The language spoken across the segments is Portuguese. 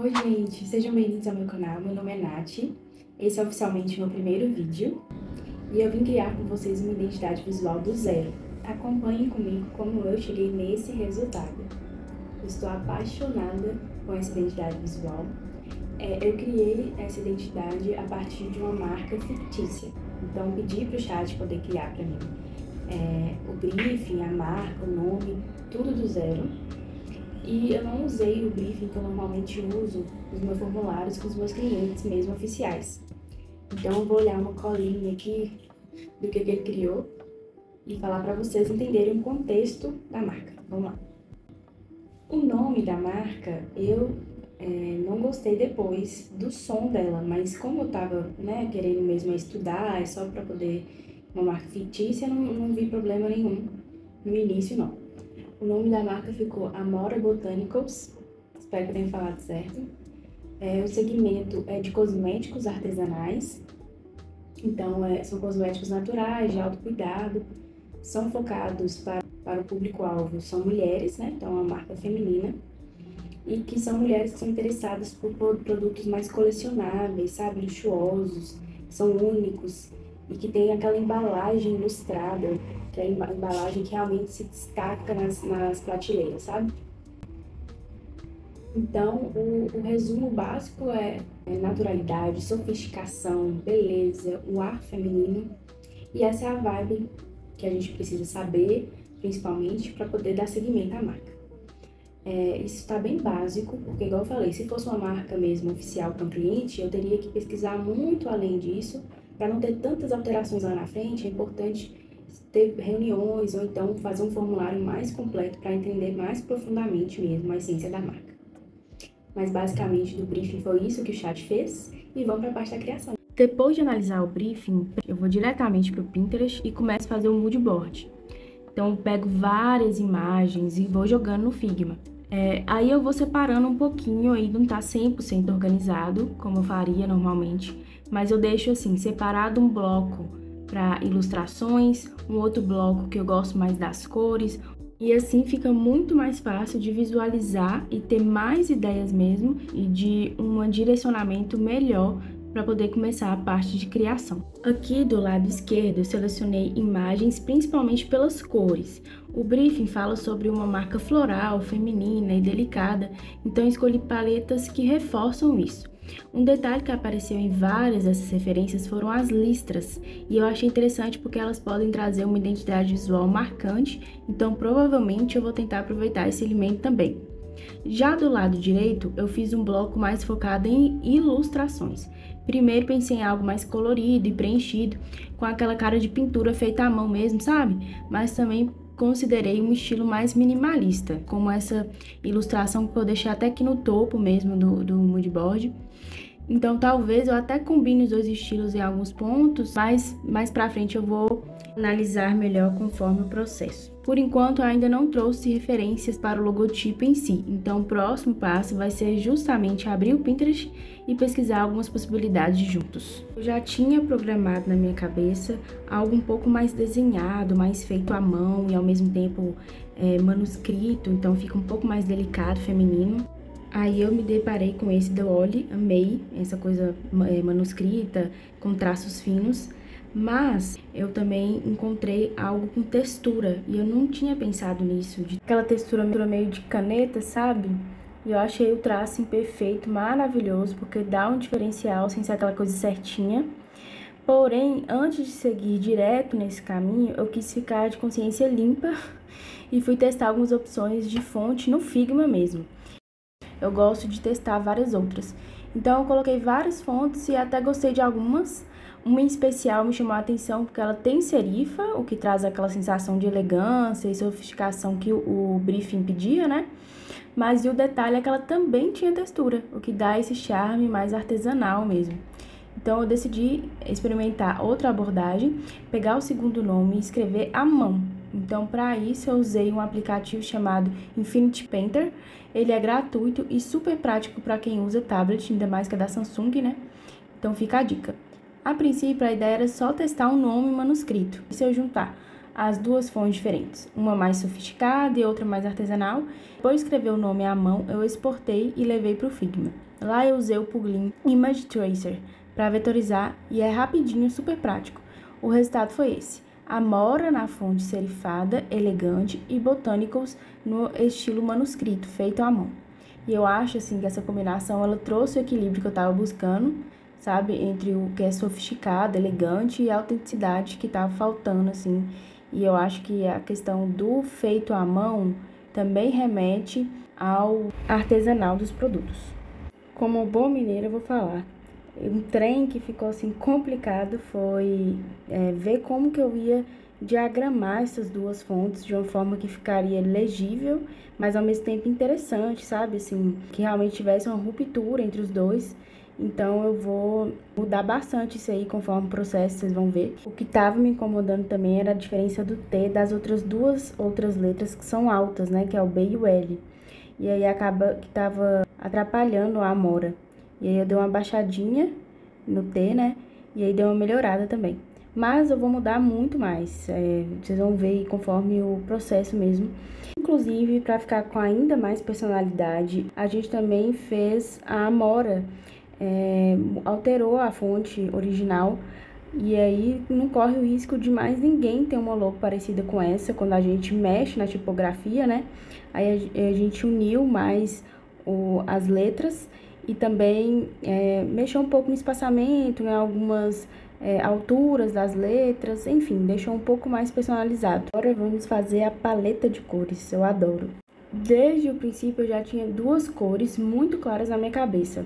Oi, gente, sejam bem-vindos ao meu canal. Meu nome é Nath, esse é oficialmente meu primeiro vídeo e eu vim criar com vocês uma identidade visual do zero. Acompanhem comigo como eu cheguei nesse resultado. Eu estou apaixonada com essa identidade visual. Eu criei essa identidade a partir de uma marca fictícia, então pedi para o chat poder criar para mim o briefing, a marca, o nome, tudo do zero. E eu não usei o briefing que eu normalmente uso nos meus formulários com os meus clientes mesmo oficiais. Então eu vou olhar uma colinha aqui do que ele criou e falar para vocês entenderem o contexto da marca. Vamos lá. O nome da marca eu não gostei depois do som dela, mas como eu tava querendo mesmo estudar, só para poder uma marca fictícia, não vi problema nenhum no início não. O nome da marca ficou Amora Botanicals, espero que eu tenha falado certo. O segmento é de cosméticos artesanais, então são cosméticos naturais, de autocuidado, são focados para o público-alvo, são mulheres, né? Então é uma marca feminina, e que são mulheres que são interessadas por produtos mais colecionáveis, sabe, luxuosos, que são únicos e que tem aquela embalagem ilustrada, que é a embalagem que realmente se destaca nas prateleiras, sabe? Então, o resumo básico é naturalidade, sofisticação, beleza, o ar feminino. E essa é a vibe que a gente precisa saber, principalmente, para poder dar seguimento à marca. Isso está bem básico, porque, igual eu falei, se fosse uma marca mesmo oficial para um cliente, eu teria que pesquisar muito além disso, para não ter tantas alterações lá na frente. É importante ter reuniões ou então fazer um formulário mais completo para entender mais profundamente mesmo a essência da marca. Mas basicamente do briefing foi isso que o chat fez e vamos para a parte da criação. Depois de analisar o briefing, eu vou diretamente para o Pinterest e começo a fazer um mood board. Então eu pego várias imagens e vou jogando no Figma. Aí eu vou separando um pouquinho, aí não tá 100% organizado, como eu faria normalmente, mas eu deixo assim, separado um bloco para ilustrações, um outro bloco que eu gosto mais das cores, e assim fica muito mais fácil de visualizar e ter mais ideias mesmo e de um direcionamento melhor para poder começar a parte de criação. Aqui do lado esquerdo eu selecionei imagens principalmente pelas cores. O briefing fala sobre uma marca floral, feminina e delicada, então escolhi paletas que reforçam isso. Um detalhe que apareceu em várias dessas referências foram as listras, e eu achei interessante porque elas podem trazer uma identidade visual marcante, então provavelmente eu vou tentar aproveitar esse elemento também. Já do lado direito, eu fiz um bloco mais focado em ilustrações. Primeiro pensei em algo mais colorido e preenchido, com aquela cara de pintura feita à mão mesmo, sabe? Mas também considerei um estilo mais minimalista, como essa ilustração que eu deixei até aqui no topo mesmo do mood board. Então talvez eu até combine os dois estilos em alguns pontos, mas mais pra frente eu vou analisar melhor conforme o processo. Por enquanto eu ainda não trouxe referências para o logotipo em si, então o próximo passo vai ser justamente abrir o Pinterest e pesquisar algumas possibilidades juntos. Eu já tinha programado na minha cabeça algo um pouco mais desenhado, mais feito à mão e ao mesmo tempo manuscrito, então fica um pouco mais delicado, feminino. Aí eu me deparei com esse da Oli, amei essa coisa manuscrita, com traços finos, mas eu também encontrei algo com textura, e eu não tinha pensado nisso, de aquela textura meio de caneta, sabe? E eu achei o traço imperfeito, maravilhoso, porque dá um diferencial sem ser aquela coisa certinha. Porém, antes de seguir direto nesse caminho, eu quis ficar de consciência limpa e fui testar algumas opções de fonte no Figma mesmo. Eu gosto de testar várias outras. Então eu coloquei várias fontes e até gostei de algumas. Uma em especial me chamou a atenção porque ela tem serifa, o que traz aquela sensação de elegância e sofisticação que o briefing pedia, né? Mas o detalhe é que ela também tinha textura, o que dá esse charme mais artesanal mesmo. Então eu decidi experimentar outra abordagem, pegar o segundo nome e escrever à mão. Então, para isso, eu usei um aplicativo chamado Infinity Painter. Ele é gratuito e super prático para quem usa tablet, ainda mais que é da Samsung, né? Então, fica a dica. A princípio, a ideia era só testar um nome manuscrito. E se eu juntar as duas fontes diferentes, uma mais sofisticada e outra mais artesanal. Depois de escrever o nome à mão, eu exportei e levei para o Figma. Lá eu usei o plugin Image Tracer para vetorizar e é rapidinho, super prático. O resultado foi esse: Amora na fonte serifada, elegante e Botanicals no estilo manuscrito, feito à mão. E eu acho assim que essa combinação ela trouxe o equilíbrio que eu estava buscando, sabe, entre o que é sofisticado, elegante e a autenticidade que estava faltando assim. E eu acho que a questão do feito à mão também remete ao artesanal dos produtos. Como boa mineira, eu vou falar. Um trem que ficou assim complicado foi ver como que eu ia diagramar essas duas fontes de uma forma que ficaria legível, mas ao mesmo tempo interessante, sabe? Assim, que realmente tivesse uma ruptura entre os dois. Então eu vou mudar bastante isso aí conforme o processo, vocês vão ver. O que estava me incomodando também era a diferença do T das duas outras letras que são altas, né? Que é o B e o L. E aí acaba que tava atrapalhando a Amora. E aí eu dei uma baixadinha no T, né? E aí deu uma melhorada também. Mas eu vou mudar muito mais. Vocês vão ver conforme o processo mesmo. Inclusive, para ficar com ainda mais personalidade, a gente também fez a Amora. Alterou a fonte original. E aí não corre o risco de mais ninguém ter uma logo parecida com essa quando a gente mexe na tipografia, né? Aí a gente uniu mais as letras e também mexeu um pouco no espaçamento, né? Algumas alturas das letras, enfim, deixou um pouco mais personalizado. Agora vamos fazer a paleta de cores, eu adoro. Desde o princípio eu já tinha duas cores muito claras na minha cabeça.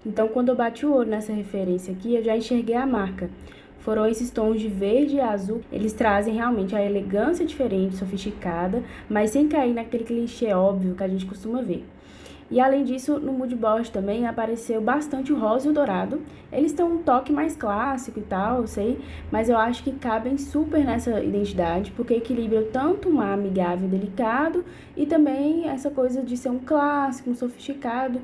Então, quando eu bati o olho nessa referência aqui, eu já enxerguei a marca. Foram esses tons de verde e azul. Eles trazem realmente a elegância diferente, sofisticada, mas sem cair naquele clichê óbvio que a gente costuma ver. E além disso, no mood board também apareceu bastante o rosa e o dourado. Eles têm um toque mais clássico e tal, eu sei, mas eu acho que cabem super nessa identidade, porque equilibram tanto um ar amigável e delicado, e também essa coisa de ser um clássico, um sofisticado.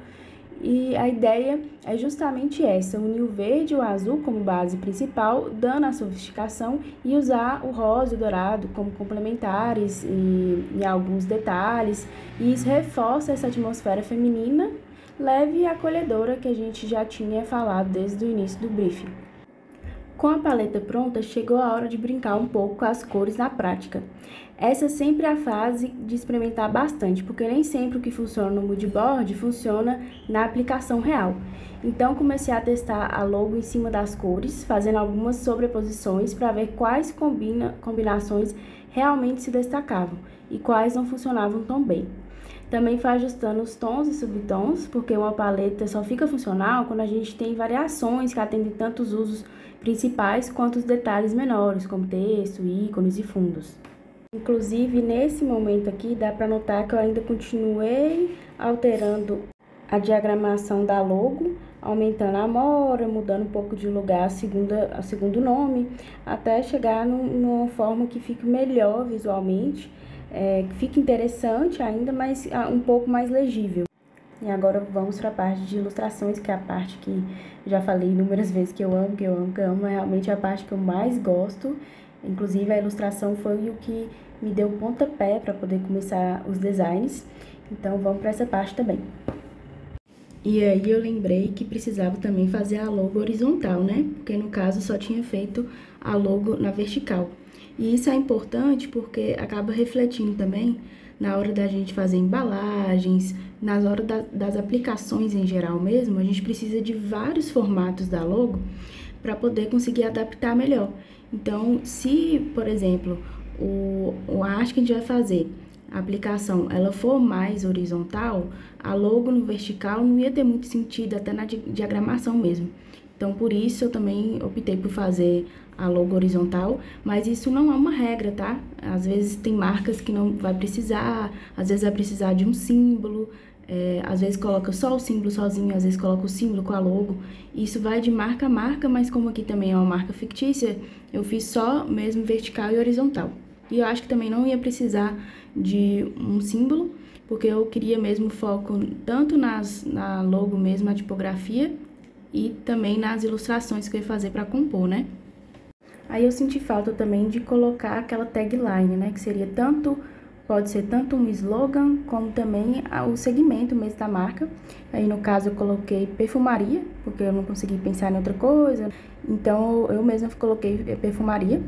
E a ideia é justamente essa, unir o verde e o azul como base principal, dando a sofisticação, e usar o rosa e o dourado como complementares em alguns detalhes. E isso reforça essa atmosfera feminina, leve e acolhedora que a gente já tinha falado desde o início do briefing. Com a paleta pronta, chegou a hora de brincar um pouco com as cores na prática. Essa é sempre a fase de experimentar bastante, porque nem sempre o que funciona no mood board funciona na aplicação real. Então, comecei a testar a logo em cima das cores, fazendo algumas sobreposições para ver quais combinações realmente se destacavam e quais não funcionavam tão bem. Também foi ajustando os tons e subtons, porque uma paleta só fica funcional quando a gente tem variações que atendem tanto os usos principais quanto os detalhes menores, como texto, ícones e fundos. Inclusive, nesse momento aqui, dá para notar que eu ainda continuei alterando a diagramação da logo, aumentando a amora, mudando um pouco de lugar a segundo nome, até chegar numa forma que fique melhor visualmente, que fique interessante ainda, mas um pouco mais legível. E agora vamos para a parte de ilustrações, que é a parte que já falei inúmeras vezes que eu amo, é realmente a parte que eu mais gosto. Inclusive, a ilustração foi o que me deu o pontapé para poder começar os designs. Então, vamos para essa parte também. E aí, eu lembrei que precisava também fazer a logo horizontal, né? Porque, no caso, só tinha feito a logo na vertical. E isso é importante porque acaba refletindo também na hora da gente fazer embalagens, nas horas das aplicações em geral mesmo. A gente precisa de vários formatos da logo para poder conseguir adaptar melhor. Então, se, por exemplo, a arte que a gente vai fazer, a aplicação, ela for mais horizontal, a logo no vertical não ia ter muito sentido, até na diagramação mesmo. Então, por isso, eu também optei por fazer a logo horizontal, mas isso não é uma regra, tá? Às vezes tem marcas que não vai precisar, às vezes vai precisar de um símbolo, às vezes coloca só o símbolo sozinho, às vezes coloca o símbolo com a logo. Isso vai de marca a marca, mas como aqui também é uma marca fictícia, eu fiz só mesmo vertical e horizontal. E eu acho que também não ia precisar de um símbolo, porque eu queria mesmo foco tanto na logo mesmo, na tipografia, e também nas ilustrações que eu ia fazer para compor, né? Aí eu senti falta também de colocar aquela tagline, né, que seria pode ser tanto um slogan, como também o segmento mesmo da marca. Aí, no caso, eu coloquei perfumaria, porque eu não consegui pensar em outra coisa. Então, eu mesma coloquei perfumaria.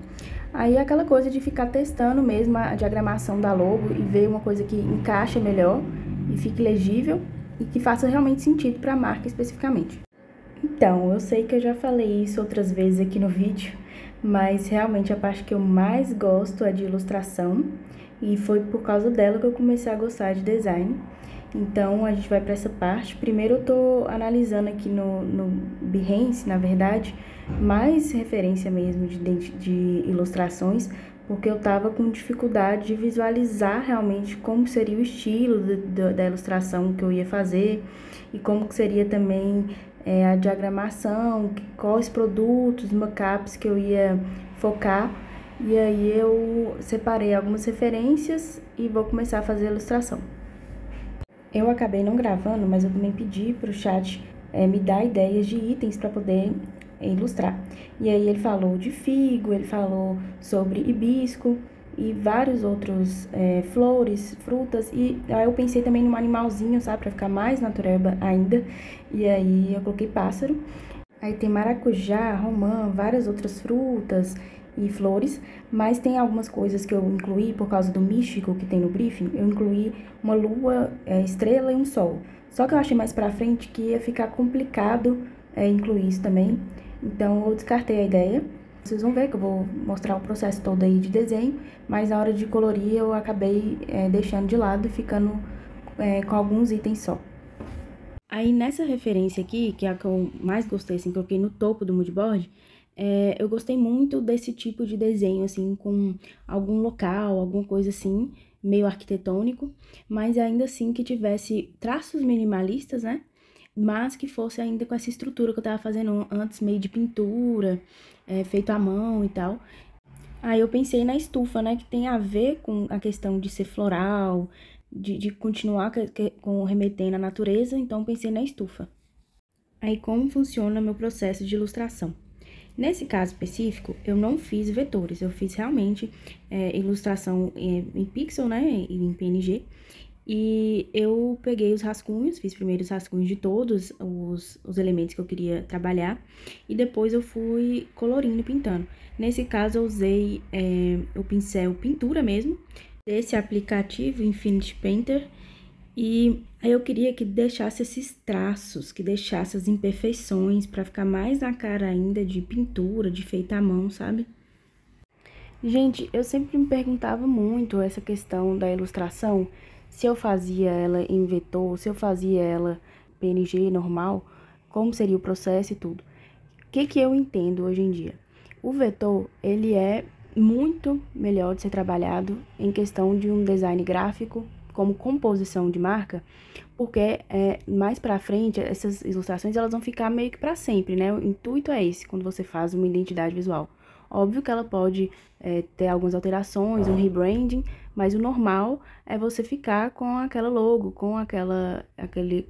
Aí, aquela coisa de ficar testando mesmo a diagramação da logo e ver uma coisa que encaixe melhor e fique legível e que faça realmente sentido para a marca especificamente. Então, eu sei que eu já falei isso outras vezes aqui no vídeo, mas realmente a parte que eu mais gosto é de ilustração, e foi por causa dela que eu comecei a gostar de design. Então, a gente vai para essa parte. Primeiro, eu tô analisando aqui no Behance, na verdade, mais referência mesmo de ilustrações, porque eu tava com dificuldade de visualizar realmente como seria o estilo da ilustração que eu ia fazer e como que seria também a diagramação, quais produtos, mockups que eu ia focar. E aí eu separei algumas referências e vou começar a fazer a ilustração. Eu acabei não gravando, mas eu também pedi para o chat me dar ideias de itens para poder ilustrar. E aí ele falou de figo, ele falou sobre hibisco e vários outros flores, frutas. E aí eu pensei também num animalzinho, sabe, para ficar mais natureba ainda. E aí eu coloquei pássaro. Aí tem maracujá, romã, várias outras frutas e flores, mas tem algumas coisas que eu incluí por causa do místico que tem no briefing. Eu incluí uma lua, estrela e um sol. Só que eu achei mais pra frente que ia ficar complicado incluir isso também, então eu descartei a ideia. Vocês vão ver que eu vou mostrar o processo todo aí de desenho, mas na hora de colorir eu acabei deixando de lado e ficando com alguns itens só. Aí, nessa referência aqui, que é a que eu mais gostei, assim, que eu coloquei no topo do moodboard, eu gostei muito desse tipo de desenho, assim, com algum local, alguma coisa assim, meio arquitetônico, mas ainda assim que tivesse traços minimalistas, né? Mas que fosse ainda com essa estrutura que eu tava fazendo antes, meio de pintura, feito à mão e tal. Aí eu pensei na estufa, né, que tem a ver com a questão de ser floral, de continuar com remetendo à natureza, então pensei na estufa. Aí como funciona meu processo de ilustração? Nesse caso específico, eu não fiz vetores, eu fiz realmente ilustração em pixel, né, em PNG, e eu peguei os rascunhos, fiz primeiro os rascunhos de todos os elementos que eu queria trabalhar, e depois eu fui colorindo e pintando. Nesse caso, eu usei o pincel pintura mesmo, desse aplicativo Infinity Painter, e aí eu queria que deixasse esses traços, que deixasse as imperfeições, pra ficar mais na cara ainda de pintura, de feita à mão, sabe? Gente, eu sempre me perguntava muito essa questão da ilustração, se eu fazia ela em vetor, se eu fazia ela PNG normal, como seria o processo e tudo. O que eu entendo hoje em dia? O vetor, ele é muito melhor de ser trabalhado em questão de um design gráfico, como composição de marca, porque mais pra frente, essas ilustrações, elas vão ficar meio que pra sempre, né? O intuito é esse, quando você faz uma identidade visual. Óbvio que ela pode ter algumas alterações, um rebranding, mas o normal é você ficar com aquela logo, com aquela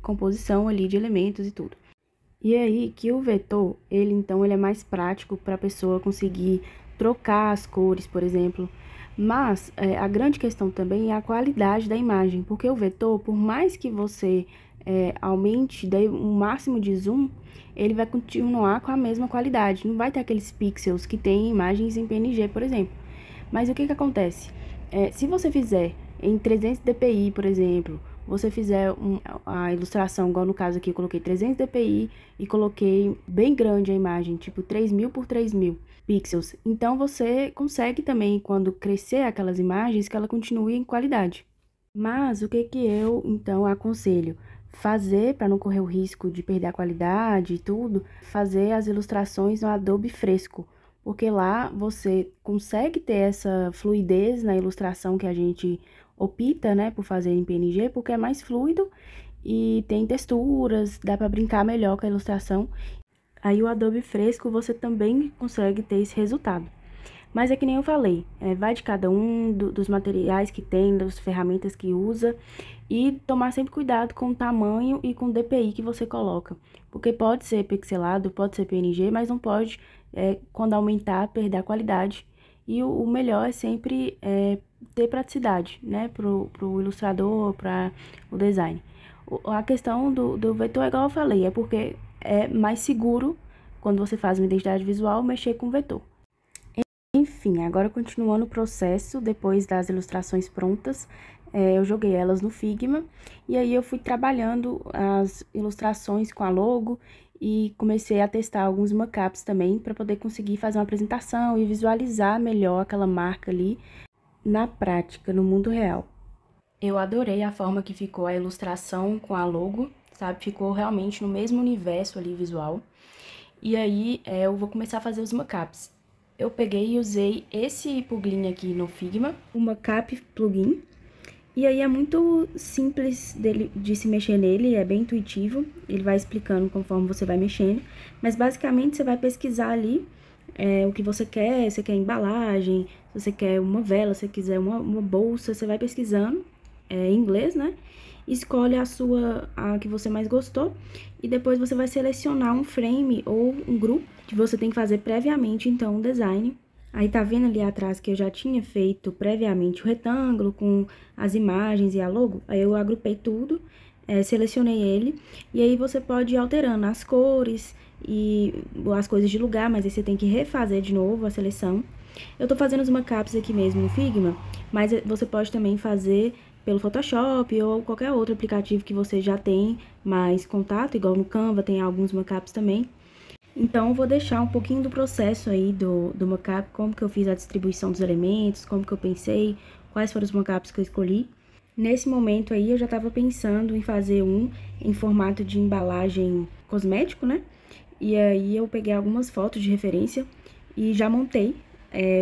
composição ali de elementos e tudo. E aí que o vetor, ele é mais prático para a pessoa conseguir trocar as cores, por exemplo. Mas a grande questão também é a qualidade da imagem, porque o vetor, por mais que você aumente daí um máximo de zoom, ele vai continuar com a mesma qualidade. Não vai ter aqueles pixels que tem imagens em PNG, por exemplo. Mas o que acontece? Se você fizer em 300 dpi, por exemplo, você fizer a ilustração, igual no caso aqui, eu coloquei 300 dpi e coloquei bem grande a imagem, tipo 3000 por 3000 pixels. Então, você consegue também, quando crescer aquelas imagens, que ela continue em qualidade. Mas, o que eu, então, aconselho? Fazer, para não correr o risco de perder a qualidade e tudo, fazer as ilustrações no Adobe Fresco, porque lá você consegue ter essa fluidez na ilustração que a gente opta, né, por fazer em PNG, porque é mais fluido e tem texturas, dá para brincar melhor com a ilustração. Aí o Adobe Fresco você também consegue ter esse resultado. Mas é que nem eu falei, vai de cada um, dos materiais que tem, das ferramentas que usa, e tomar sempre cuidado com o tamanho e com o DPI que você coloca. Porque pode ser pixelado, pode ser PNG, mas não pode, quando aumentar, perder a qualidade. E o melhor é sempre ter praticidade, né, pro ilustrador, para o design. A questão do vetor, igual eu falei, é porque é mais seguro, quando você faz uma identidade visual, mexer com vetor. Enfim, agora continuando o processo, depois das ilustrações prontas, eu joguei elas no Figma, e aí eu fui trabalhando as ilustrações com a logo, e comecei a testar alguns mockups também, para poder conseguir fazer uma apresentação e visualizar melhor aquela marca ali, na prática, no mundo real. Eu adorei a forma que ficou a ilustração com a logo, sabe? Ficou realmente no mesmo universo ali visual. E aí, eu vou começar a fazer os mockups. Eu peguei e usei esse plugin aqui no Figma, o Mockup Plugin. E aí é muito simples de se mexer nele, é bem intuitivo. Ele vai explicando conforme você vai mexendo. Mas basicamente você vai pesquisar ali o que você quer embalagem, se você quer uma vela, se você quiser uma bolsa, você vai pesquisando em inglês, né? Escolhe a que você mais gostou e depois você vai selecionar um frame ou um grupo que você tem que fazer previamente, então, um design. Aí tá vendo ali atrás que eu já tinha feito previamente o retângulo com as imagens e a logo? Aí eu agrupei tudo, selecionei ele, e aí você pode ir alterando as cores e as coisas de lugar, mas aí você tem que refazer de novo a seleção. Eu tô fazendo os mockups aqui mesmo no Figma, mas você pode também fazer pelo Photoshop ou qualquer outro aplicativo que você já tem mais contato, igual no Canva tem alguns mockups também. Então, eu vou deixar um pouquinho do processo aí do mockup, como que eu fiz a distribuição dos elementos, como que eu pensei, quais foram os mockups que eu escolhi. Nesse momento aí, eu já estava pensando em fazer um em formato de embalagem cosmético, né? E aí, eu peguei algumas fotos de referência e já montei.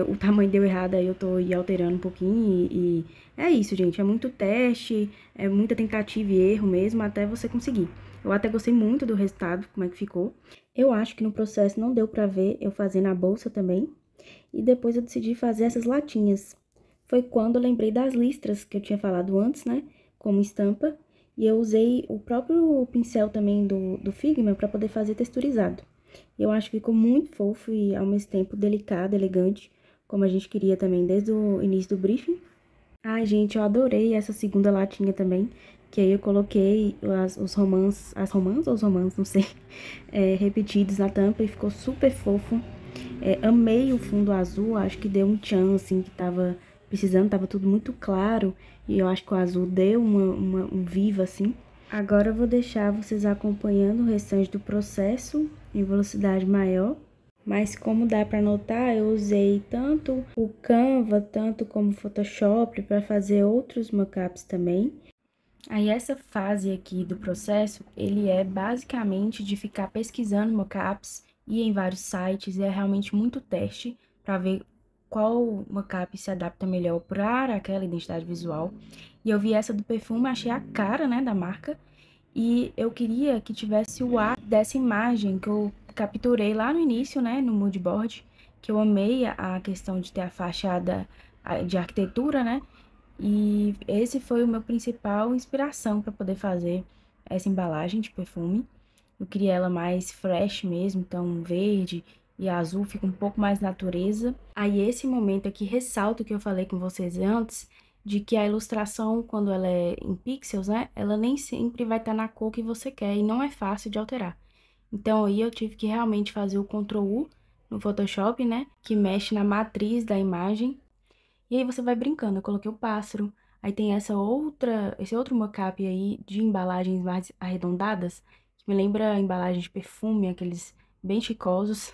O tamanho deu errado, aí eu tô alterando um pouquinho e é isso, gente. É muito teste, é muita tentativa e erro mesmo, até você conseguir. Eu até gostei muito do resultado, como é que ficou. Eu acho que no processo não deu pra ver eu fazendo a bolsa também. E depois eu decidi fazer essas latinhas. Foi quando eu lembrei das listras que eu tinha falado antes, né? Como estampa. E eu usei o próprio pincel também do Figma pra poder fazer texturizado. Eu acho que ficou muito fofo e ao mesmo tempo delicado, elegante, como a gente queria também desde o início do briefing. Ai, gente, eu adorei essa segunda latinha também, que aí eu coloquei as romãs, ou os romãs, não sei, repetidos na tampa e ficou super fofo. Amei o fundo azul, acho que deu um tchan, assim, que tava precisando, tava tudo muito claro, e eu acho que o azul deu um vivo, assim. Agora eu vou deixar vocês acompanhando o restante do processo em velocidade maior. Mas como dá para notar, eu usei tanto o Canva, tanto como o Photoshop para fazer outros mockups também. Aí essa fase aqui do processo, ele é basicamente de ficar pesquisando mockups, ir em vários sites, é realmente muito teste para ver qual mockup se adapta melhor para aquela identidade visual. E eu vi essa do perfume, achei a cara, né, da marca, e eu queria que tivesse o ar dessa imagem que eu capturei lá no início, né, no mood board, que eu amei a questão de ter a fachada de arquitetura, né, e esse foi o meu principal inspiração para poder fazer essa embalagem de perfume. Eu queria ela mais fresh mesmo, então verde e azul fica um pouco mais natureza. Aí esse momento aqui ressalta o que eu falei com vocês antes, de que a ilustração, quando ela é em pixels, né, ela nem sempre vai estar na cor que você quer e não é fácil de alterar. Então aí eu tive que realmente fazer o Ctrl U no Photoshop, né, que mexe na matriz da imagem. E aí você vai brincando, eu coloquei o pássaro, aí tem esse outro mockup aí de embalagens mais arredondadas, que me lembra a embalagem de perfume, aqueles bem chicosos.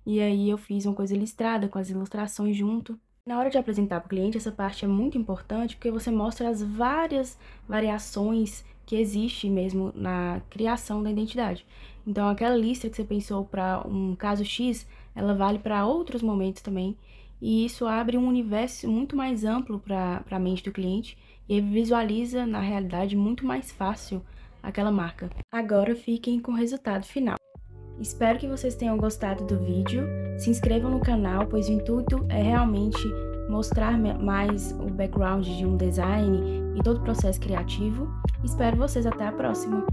E aí eu fiz uma coisa listrada com as ilustrações junto. Na hora de apresentar para o cliente, essa parte é muito importante porque você mostra as várias variações que existem mesmo na criação da identidade. Então, aquela listra que você pensou para um caso X, ela vale para outros momentos também. E isso abre um universo muito mais amplo para a mente do cliente e ele visualiza, na realidade, muito mais fácil aquela marca. Agora fiquem com o resultado final. Espero que vocês tenham gostado do vídeo. Se inscrevam no canal, pois o intuito é realmente mostrar mais o background de um design e todo o processo criativo. Espero vocês até a próxima!